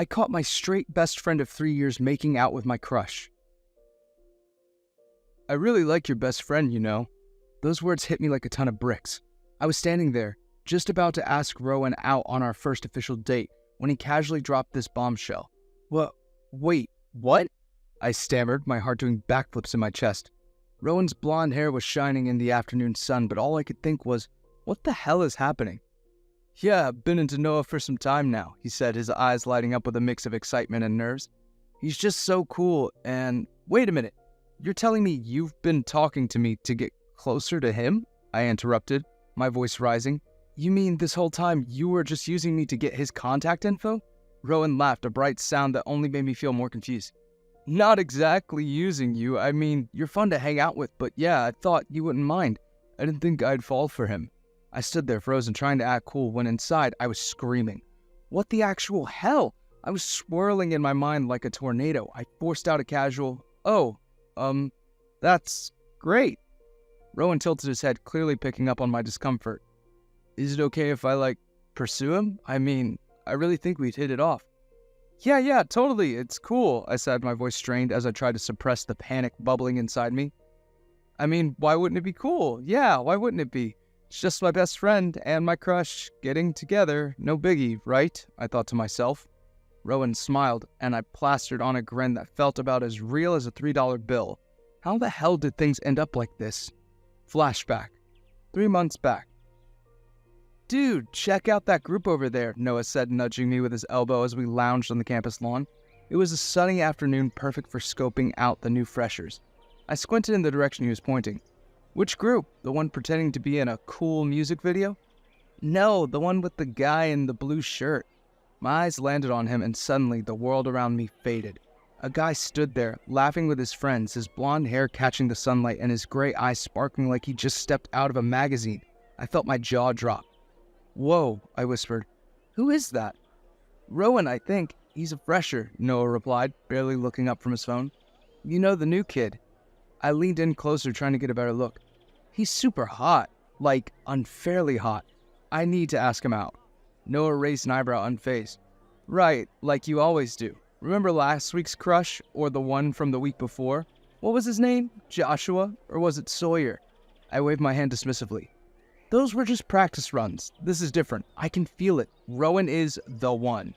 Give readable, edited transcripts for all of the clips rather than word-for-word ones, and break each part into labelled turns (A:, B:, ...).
A: I caught my straight best friend of 3 years making out with my crush. I really like your best friend, you know. Those words hit me like a ton of bricks. I was standing there, just about to ask Rowan out on our first official date, when he casually dropped this bombshell. Wait, what? I stammered, my heart doing backflips in my chest. Rowan's blonde hair was shining in the afternoon sun, but all I could think was, what the hell is happening? Yeah, I've been into Noah for some time now, he said, his eyes lighting up with a mix of excitement and nerves. He's just so cool, and wait a minute, you're telling me you've been talking to me to get closer to him? I interrupted, my voice rising. You mean this whole time you were just using me to get his contact info? Rowan laughed, a bright sound that only made me feel more confused. Not exactly using you. I mean, you're fun to hang out with, but yeah, I thought you wouldn't mind. I didn't think I'd fall for him. I stood there frozen, trying to act cool, when inside I was screaming. What the actual hell? I was swirling in my mind like a tornado. I forced out a casual, that's great. Rowan tilted his head, clearly picking up on my discomfort. Is it okay if I, pursue him? I mean, I really think we'd hit it off. Yeah, totally, it's cool, I said, my voice strained as I tried to suppress the panic bubbling inside me. I mean, why wouldn't it be cool? Yeah, why wouldn't it be? It's just my best friend and my crush getting together, no biggie, right? I thought to myself. Rowan smiled, and I plastered on a grin that felt about as real as a $3 bill. How the hell did things end up like this? Flashback. 3 months back. Dude, check out that group over there, Noah said, nudging me with his elbow as we lounged on the campus lawn. It was a sunny afternoon, perfect for scoping out the new freshers. I squinted in the direction he was pointing. Which group? The one pretending to be in a cool music video? No, the one with the guy in the blue shirt. My eyes landed on him, and suddenly the world around me faded. A guy stood there, laughing with his friends, his blonde hair catching the sunlight and his gray eyes sparkling like he just stepped out of a magazine. I felt my jaw drop. Whoa, I whispered. Who is that? Rowan, I think. He's a fresher, Noah replied, barely looking up from his phone. You know, the new kid. I leaned in closer, trying to get a better look. He's super hot, like unfairly hot. I need to ask him out. Noah raised an eyebrow, unfazed. Right, like you always do. Remember last week's crush, or the one from the week before? What was his name? Joshua? Or was it Sawyer? I waved my hand dismissively. Those were just practice runs. This is different. I can feel it. Rowan is the one.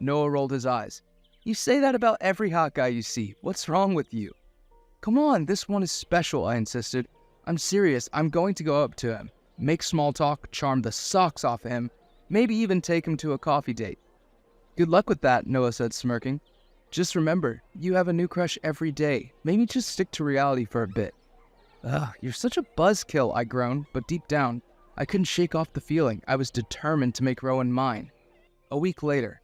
A: Noah rolled his eyes. You say that about every hot guy you see. What's wrong with you? Come on, this one is special, I insisted. I'm serious. I'm going to go up to him, make small talk, charm the socks off him, maybe even take him to a coffee date. Good luck with that, Noah said, smirking. Just remember, you have a new crush every day. Maybe just stick to reality for a bit. Ugh, you're such a buzzkill, I groaned, but deep down, I couldn't shake off the feeling. I was determined to make Rowan mine. A week later.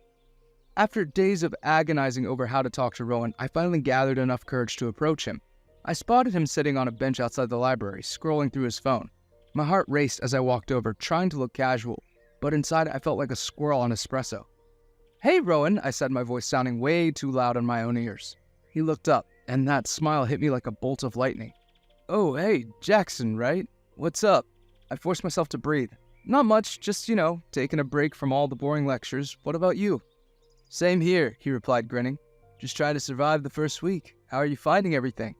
A: After days of agonizing over how to talk to Rowan, I finally gathered enough courage to approach him. I spotted him sitting on a bench outside the library, scrolling through his phone. My heart raced as I walked over, trying to look casual, but inside I felt like a squirrel on espresso. Hey, Rowan, I said, my voice sounding way too loud in my own ears. He looked up, and that smile hit me like a bolt of lightning. Oh, hey, Jackson, right? What's up? I forced myself to breathe. Not much, just, taking a break from all the boring lectures. What about you? Same here, he replied, grinning. Just trying to survive the first week. How are you finding everything?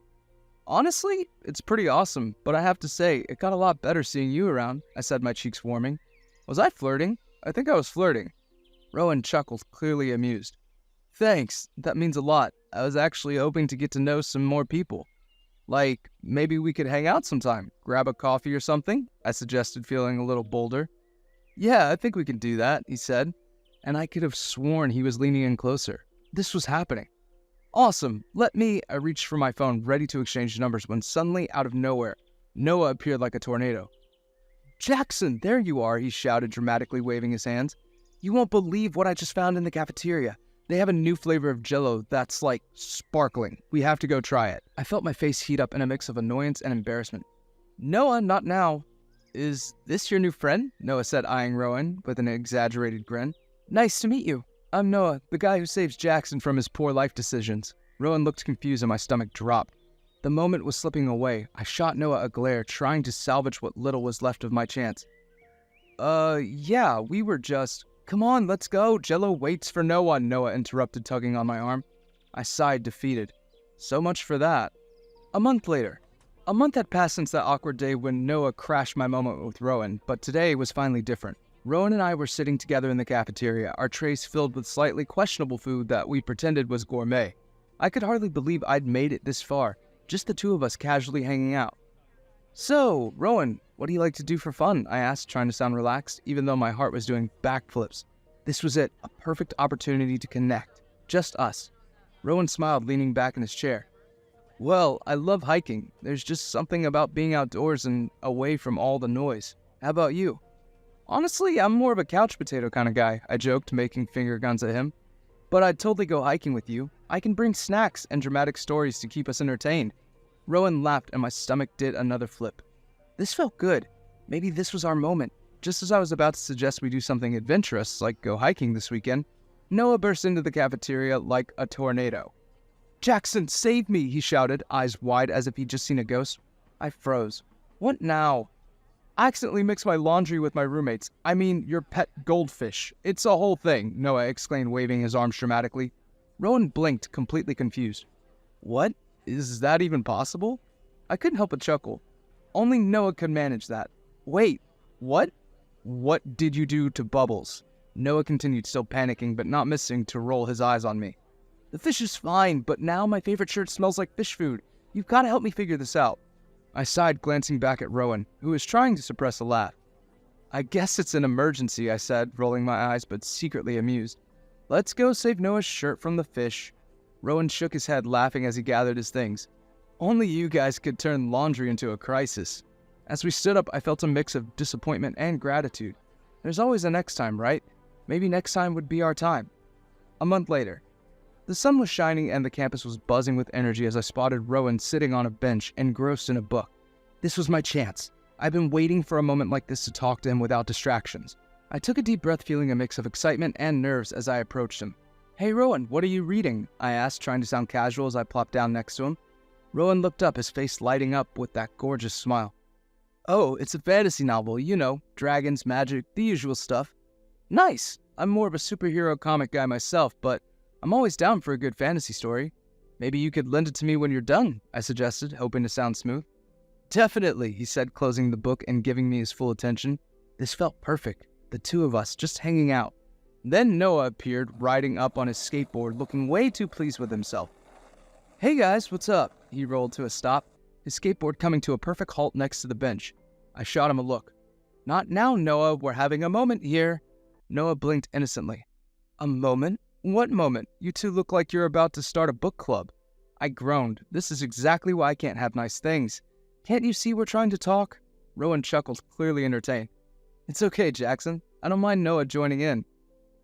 A: Honestly, it's pretty awesome, but I have to say, it got a lot better seeing you around, I said, my cheeks warming. Was I flirting? I think I was flirting. Rowan chuckled, clearly amused. Thanks, that means a lot. I was actually hoping to get to know some more people. Like, maybe we could hang out sometime, grab a coffee or something, I suggested, feeling a little bolder. Yeah, I think we can do that, he said, and I could have sworn he was leaning in closer. This was happening. Awesome, I reached for my phone, ready to exchange numbers, when suddenly, out of nowhere, Noah appeared like a tornado. Jackson, there you are, he shouted, dramatically waving his hands. You won't believe what I just found in the cafeteria. They have a new flavor of Jell-O that's like sparkling. We have to go try it. I felt my face heat up in a mix of annoyance and embarrassment. Noah, not now. Is this your new friend? Noah said, eyeing Rowan with an exaggerated grin. Nice to meet you. I'm Noah, the guy who saves Jackson from his poor life decisions. Rowan looked confused and my stomach dropped. The moment was slipping away. I shot Noah a glare, trying to salvage what little was left of my chance. Yeah, we were just Come on, let's go. Jello waits for no one, Noah interrupted, tugging on my arm. I sighed, defeated. So much for that. A month later. A month had passed since that awkward day when Noah crashed my moment with Rowan, but today was finally different. Rowan and I were sitting together in the cafeteria, our trays filled with slightly questionable food that we pretended was gourmet. I could hardly believe I'd made it this far, just the two of us casually hanging out. So, Rowan, what do you like to do for fun? I asked, trying to sound relaxed, even though my heart was doing backflips. This was it, a perfect opportunity to connect. Just us. Rowan smiled, leaning back in his chair. Well, I love hiking. There's just something about being outdoors and away from all the noise. How about you? Honestly, I'm more of a couch potato kind of guy, I joked, making finger guns at him. But I'd totally go hiking with you. I can bring snacks and dramatic stories to keep us entertained. Rowan laughed and my stomach did another flip. This felt good. Maybe this was our moment. Just as I was about to suggest we do something adventurous, like go hiking this weekend, Noah burst into the cafeteria like a tornado. Jackson, save me, he shouted, eyes wide as if he'd just seen a ghost. I froze. What now? I accidentally mixed my laundry with my roommate's. I mean, your pet goldfish. It's a whole thing, Noah exclaimed, waving his arms dramatically. Rowan blinked, completely confused. What? Is that even possible? I couldn't help but chuckle. Only Noah could manage that. Wait, what? What did you do to Bubbles? Noah continued, still panicking, but not missing to roll his eyes on me. The fish is fine, but now my favorite shirt smells like fish food. You've got to help me figure this out. I sighed, glancing back at Rowan, who was trying to suppress a laugh. I guess it's an emergency, I said, rolling my eyes, but secretly amused. Let's go save Noah's shirt from the fish. Rowan shook his head, laughing as he gathered his things. Only you guys could turn laundry into a crisis. As we stood up, I felt a mix of disappointment and gratitude. There's always a next time, right? Maybe next time would be our time. A month later. The sun was shining and the campus was buzzing with energy as I spotted Rowan sitting on a bench, engrossed in a book. This was my chance. I've been waiting for a moment like this to talk to him without distractions. I took a deep breath, feeling a mix of excitement and nerves as I approached him. Hey Rowan, what are you reading? I asked, trying to sound casual as I plopped down next to him. Rowan looked up, his face lighting up with that gorgeous smile. Oh, it's a fantasy novel, you know, dragons, magic, the usual stuff. Nice! I'm more of a superhero comic guy myself, but I'm always down for a good fantasy story. Maybe you could lend it to me when you're done, I suggested, hoping to sound smooth. Definitely, he said, closing the book and giving me his full attention. This felt perfect, the two of us just hanging out. Then Noah appeared, riding up on his skateboard, looking way too pleased with himself. Hey guys, what's up? He rolled to a stop, his skateboard coming to a perfect halt next to the bench. I shot him a look. Not now, Noah, we're having a moment here. Noah blinked innocently. A moment? What moment? You two look like you're about to start a book club. I groaned. This is exactly why I can't have nice things. Can't you see we're trying to talk? Rowan chuckled, clearly entertained. It's okay, Jackson. I don't mind Noah joining in.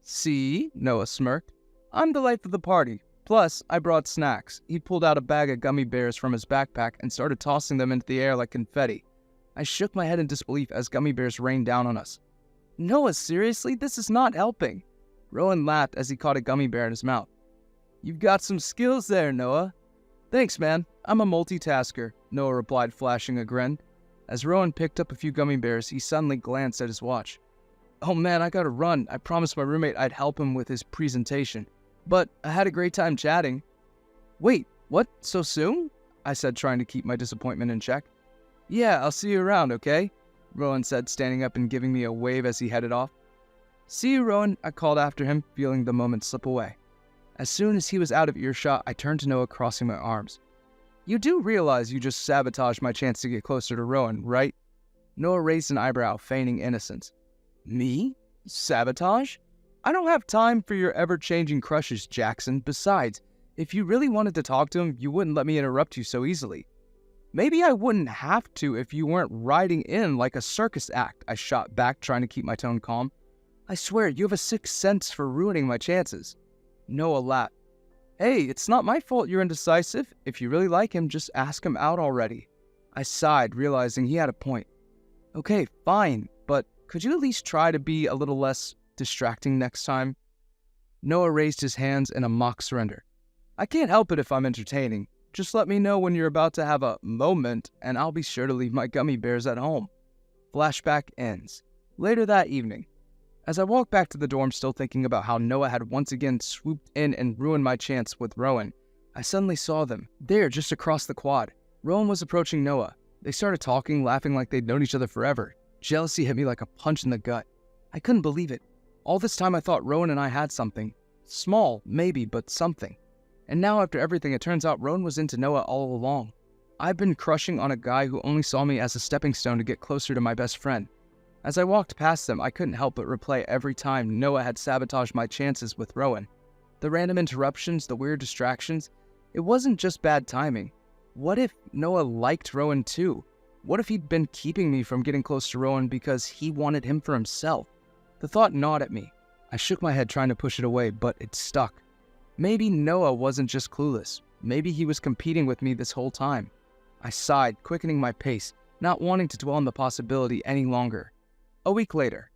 A: See? Noah smirked. I'm the life of the party. Plus, I brought snacks. He pulled out a bag of gummy bears from his backpack and started tossing them into the air like confetti. I shook my head in disbelief as gummy bears rained down on us. Noah, seriously? This is not helping. Rowan laughed as he caught a gummy bear in his mouth. You've got some skills there, Noah. Thanks, man. I'm a multitasker, Noah replied, flashing a grin. As Rowan picked up a few gummy bears, he suddenly glanced at his watch. Oh man, I gotta run. I promised my roommate I'd help him with his presentation. But I had a great time chatting. Wait, what? So soon? I said, trying to keep my disappointment in check. Yeah, I'll see you around, okay? Rowan said, standing up and giving me a wave as he headed off. See you, Rowan, I called after him, feeling the moment slip away. As soon as he was out of earshot, I turned to Noah, crossing my arms. You do realize you just sabotaged my chance to get closer to Rowan, right? Noah raised an eyebrow, feigning innocence. Me? Sabotage? I don't have time for your ever-changing crushes, Jackson. Besides, if you really wanted to talk to him, you wouldn't let me interrupt you so easily. Maybe I wouldn't have to if you weren't riding in like a circus act, I shot back, trying to keep my tone calm. I swear, you have a sixth sense for ruining my chances. Noah laughed. Hey, it's not my fault you're indecisive. If you really like him, just ask him out already. I sighed, realizing he had a point. Okay, fine, but could you at least try to be a little less distracting next time? Noah raised his hands in a mock surrender. I can't help it if I'm entertaining. Just let me know when you're about to have a moment, and I'll be sure to leave my gummy bears at home. Flashback ends. Later that evening. As I walked back to the dorm still thinking about how Noah had once again swooped in and ruined my chance with Rowan, I suddenly saw them, there just across the quad. Rowan was approaching Noah. They started talking, laughing like they'd known each other forever. Jealousy hit me like a punch in the gut. I couldn't believe it. All this time I thought Rowan and I had something. Small, maybe, but something. And now after everything, it turns out Rowan was into Noah all along. I've been crushing on a guy who only saw me as a stepping stone to get closer to my best friend. As I walked past them, I couldn't help but replay every time Noah had sabotaged my chances with Rowan. The random interruptions, the weird distractions. It wasn't just bad timing. What if Noah liked Rowan too? What if he'd been keeping me from getting close to Rowan because he wanted him for himself? The thought gnawed at me. I shook my head trying to push it away, but it stuck. Maybe Noah wasn't just clueless. Maybe he was competing with me this whole time. I sighed, quickening my pace, not wanting to dwell on the possibility any longer. A week later,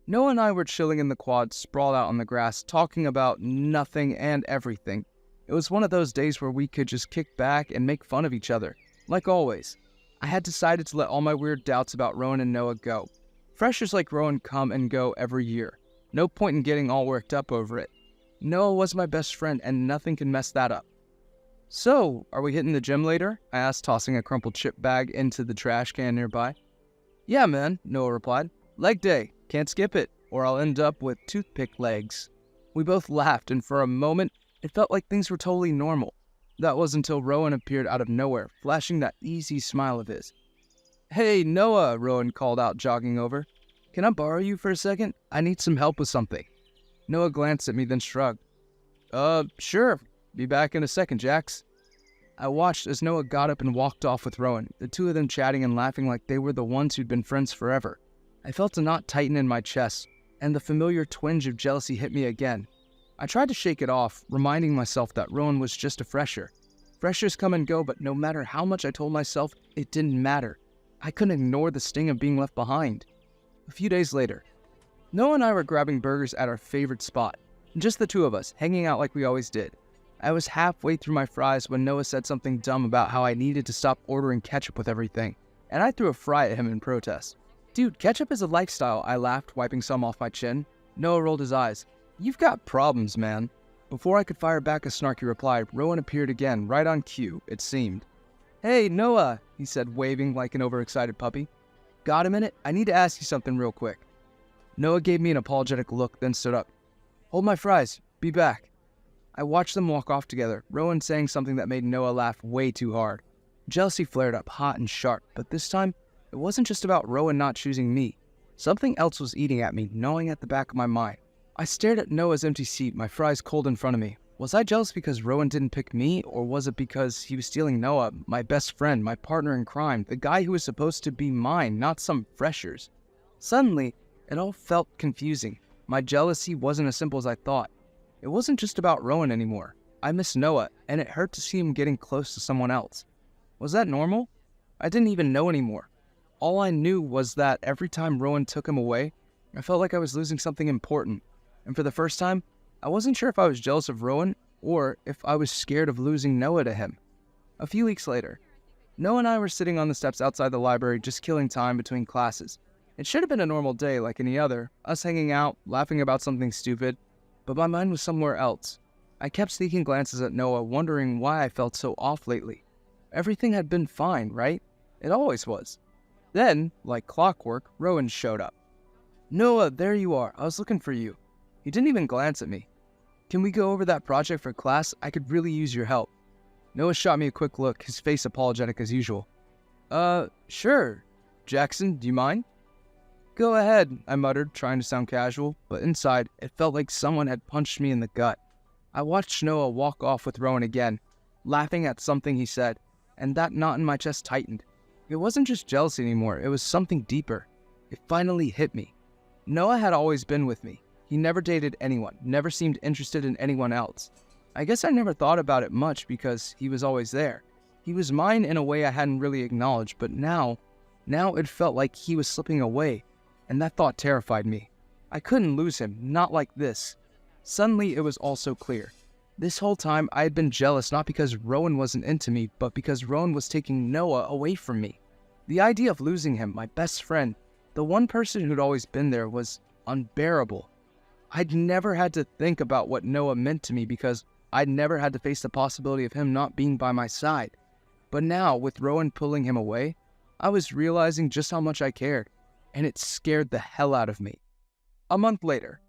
A: Noah and I were chilling in the quad, sprawled out on the grass, talking about nothing and everything. It was one of those days where we could just kick back and make fun of each other. Like always, I had decided to let all my weird doubts about Rowan and Noah go. Freshers like Rowan come and go every year. No point in getting all worked up over it. Noah was my best friend and nothing can mess that up. So, are we hitting the gym later? I asked, tossing a crumpled chip bag into the trash can nearby. Yeah, man, Noah replied. Leg day. Can't skip it, or I'll end up with toothpick legs. We both laughed, and for a moment, it felt like things were totally normal. That was until Rowan appeared out of nowhere, flashing that easy smile of his. Hey, Noah, Rowan called out, jogging over. Can I borrow you for a second? I need some help with something. Noah glanced at me, then shrugged. Sure. Be back in a second, Jax. I watched as Noah got up and walked off with Rowan, the two of them chatting and laughing like they were the ones who'd been friends forever. I felt a knot tighten in my chest, and the familiar twinge of jealousy hit me again. I tried to shake it off, reminding myself that Rowan was just a fresher. Freshers come and go, but no matter how much I told myself, it didn't matter. I couldn't ignore the sting of being left behind. A few days later, Noah and I were grabbing burgers at our favorite spot, just the two of us, hanging out like we always did. I was halfway through my fries when Noah said something dumb about how I needed to stop ordering ketchup with everything, and I threw a fry at him in protest. Dude, ketchup is a lifestyle, I laughed, wiping some off my chin. Noah rolled his eyes. You've got problems, man. Before I could fire back a snarky reply, Rowan appeared again, right on cue, it seemed. Hey, Noah, he said, waving like an overexcited puppy. Got a minute? I need to ask you something real quick. Noah gave me an apologetic look, then stood up. Hold my fries. Be back. I watched them walk off together, Rowan saying something that made Noah laugh way too hard. Jealousy flared up, hot and sharp, but this time, it wasn't just about Rowan not choosing me. Something else was eating at me, gnawing at the back of my mind. I stared at Noah's empty seat, my fries cold in front of me. Was I jealous because Rowan didn't pick me, or was it because he was stealing Noah, my best friend, my partner in crime, the guy who was supposed to be mine, not some freshers? Suddenly, it all felt confusing. My jealousy wasn't as simple as I thought. It wasn't just about Rowan anymore. I missed Noah, and it hurt to see him getting close to someone else. Was that normal? I didn't even know anymore. All I knew was that every time Rowan took him away, I felt like I was losing something important. And for the first time, I wasn't sure if I was jealous of Rowan or if I was scared of losing Noah to him. A few weeks later, Noah and I were sitting on the steps outside the library just killing time between classes. It should have been a normal day like any other, us hanging out, laughing about something stupid, but my mind was somewhere else. I kept sneaking glances at Noah, wondering why I felt so off lately. Everything had been fine, right? It always was. Then, like clockwork, Rowan showed up. Noah, there you are. I was looking for you. He didn't even glance at me. Can we go over that project for class? I could really use your help. Noah shot me a quick look, his face apologetic as usual. Sure. Jackson, do you mind? Go ahead, I muttered, trying to sound casual, but inside, it felt like someone had punched me in the gut. I watched Noah walk off with Rowan again, laughing at something he said, and that knot in my chest tightened. It wasn't just jealousy anymore, it was something deeper. It finally hit me. Noah had always been with me. He never dated anyone, never seemed interested in anyone else. I guess I never thought about it much because he was always there. He was mine in a way I hadn't really acknowledged, but now it felt like he was slipping away. And that thought terrified me. I couldn't lose him, not like this. Suddenly, it was all so clear. This whole time, I had been jealous not because Rowan wasn't into me, but because Rowan was taking Noah away from me. The idea of losing him, my best friend, the one person who'd always been there, was unbearable. I'd never had to think about what Noah meant to me because I'd never had to face the possibility of him not being by my side. But now, with Rowan pulling him away, I was realizing just how much I cared, and it scared the hell out of me. A month later.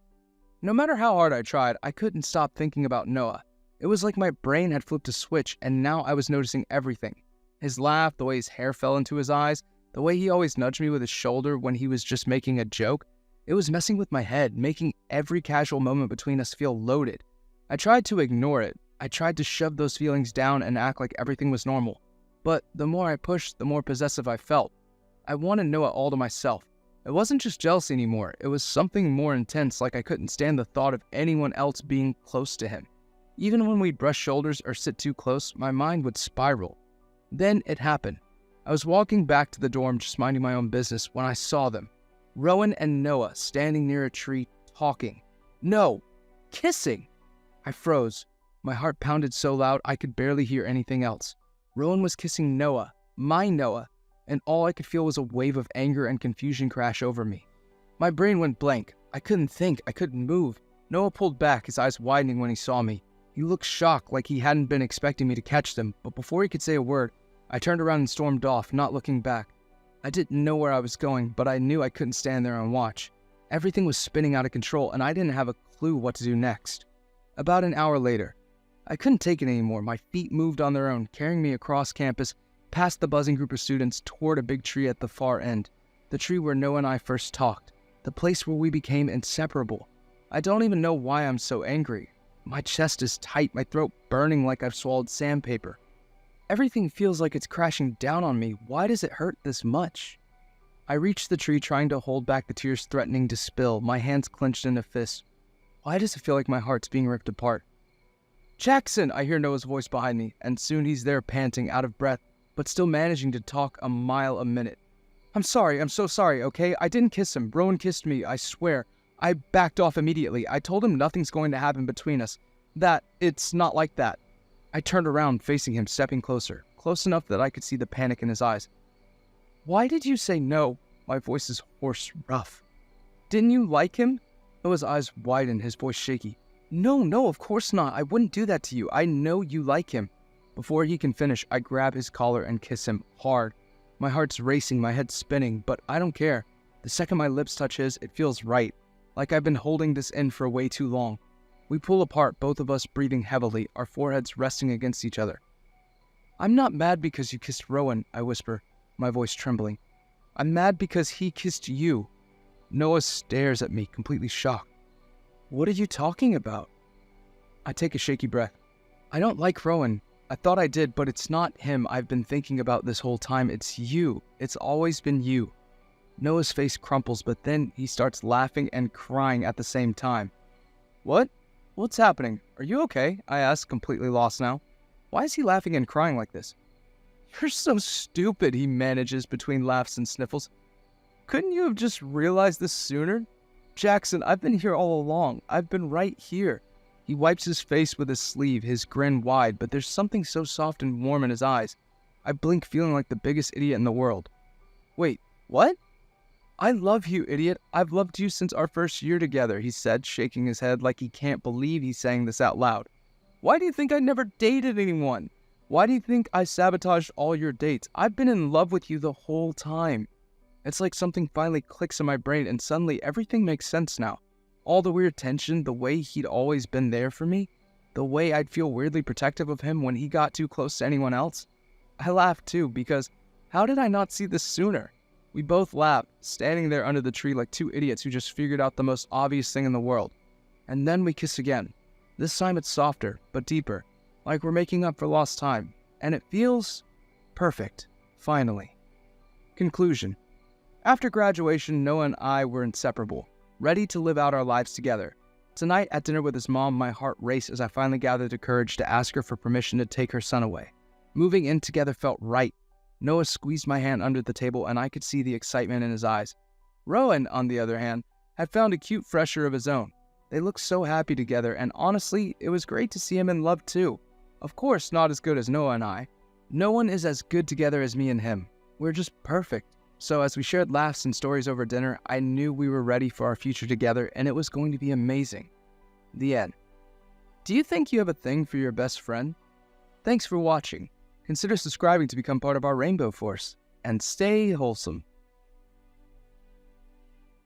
A: No matter how hard I tried, I couldn't stop thinking about Noah. It was like my brain had flipped a switch, and now I was noticing everything. His laugh, the way his hair fell into his eyes, the way he always nudged me with his shoulder when he was just making a joke. It was messing with my head, making every casual moment between us feel loaded. I tried to ignore it. I tried to shove those feelings down and act like everything was normal. But the more I pushed, the more possessive I felt. I wanted Noah all to myself. It wasn't just jealousy anymore. It was something more intense, like I couldn't stand the thought of anyone else being close to him. Even when we'd brush shoulders or sit too close, my mind would spiral. Then it happened. I was walking back to the dorm, just minding my own business, when I saw them. Rowan and Noah standing near a tree, talking. No, kissing. I froze. My heart pounded so loud I could barely hear anything else. Rowan was kissing Noah, my Noah, and all I could feel was a wave of anger and confusion crash over me. My brain went blank. I couldn't think. I couldn't move. Noah pulled back, his eyes widening when he saw me. He looked shocked, like he hadn't been expecting me to catch them, but before he could say a word, I turned around and stormed off, not looking back. I didn't know where I was going, but I knew I couldn't stand there and watch. Everything was spinning out of control, and I didn't have a clue what to do next. About an hour later, I couldn't take it anymore. My feet moved on their own, carrying me across campus, past the buzzing group of students, toward a big tree at the far end. The tree where Noah and I first talked. The place where we became inseparable. I don't even know why I'm so angry. My chest is tight, my throat burning like I've swallowed sandpaper. Everything feels like it's crashing down on me. Why does it hurt this much? I reached the tree, trying to hold back the tears threatening to spill, my hands clenched in a fist. Why does it feel like my heart's being ripped apart? Jackson! I hear Noah's voice behind me, and soon he's there panting, out of breath, but still managing to talk a mile a minute. I'm so sorry, okay? I didn't kiss him. Rowan kissed me, I swear. I backed off immediately. I told him nothing's going to happen between us. That it's not like that. I turned around, facing him, stepping closer, close enough that I could see the panic in his eyes. Why did you say no? My voice is hoarse, rough. Didn't you like him? Noah's eyes widened, his voice shaky. No, of course not. I wouldn't do that to you. I know you like him. Before he can finish, I grab his collar and kiss him hard. My heart's racing, my head spinning, but I don't care. The second my lips touch his, it feels right. Like I've been holding this in for way too long. We pull apart, both of us breathing heavily, our foreheads resting against each other. I'm not mad because you kissed Rowan, I whisper, my voice trembling. I'm mad because he kissed you. Noah stares at me, completely shocked. What are you talking about? I take a shaky breath. I don't like Rowan. I thought I did, but it's not him I've been thinking about this whole time. It's you. It's always been you. Noah's face crumples, but then he starts laughing and crying at the same time. What? What's happening? Are you okay? I ask, completely lost now. Why is he laughing and crying like this? You're so stupid, he manages between laughs and sniffles. Couldn't you have just realized this sooner? Jackson, I've been here all along. I've been right here. He wipes his face with his sleeve, his grin wide, but there's something so soft and warm in his eyes. I blink, feeling like the biggest idiot in the world. Wait, what? I love you, idiot. I've loved you since our first year together, he said, shaking his head like he can't believe he's saying this out loud. Why do you think I never dated anyone? Why do you think I sabotaged all your dates? I've been in love with you the whole time. It's like something finally clicks in my brain and suddenly everything makes sense now. All the weird tension, the way he'd always been there for me, the way I'd feel weirdly protective of him when he got too close to anyone else. I laughed too, because how did I not see this sooner? We both laughed, standing there under the tree like two idiots who just figured out the most obvious thing in the world. And then we kiss again. This time it's softer, but deeper, like we're making up for lost time. And it feels perfect, finally. Conclusion. After graduation, Noah and I were inseparable, ready to live out our lives together. Tonight, at dinner with his mom, my heart raced as I finally gathered the courage to ask her for permission to take her son away. Moving in together felt right. Noah squeezed my hand under the table, and I could see the excitement in his eyes. Rowan, on the other hand, had found a cute fresher of his own. They looked so happy together, and honestly, it was great to see him in love too. Of course, not as good as Noah and I. No one is as good together as me and him. We're just perfect. So as we shared laughs and stories over dinner, I knew we were ready for our future together and it was going to be amazing. The end. Do you think you have a thing for your best friend? Thanks for watching. Consider subscribing to become part of our Rainbow Force. And stay wholesome.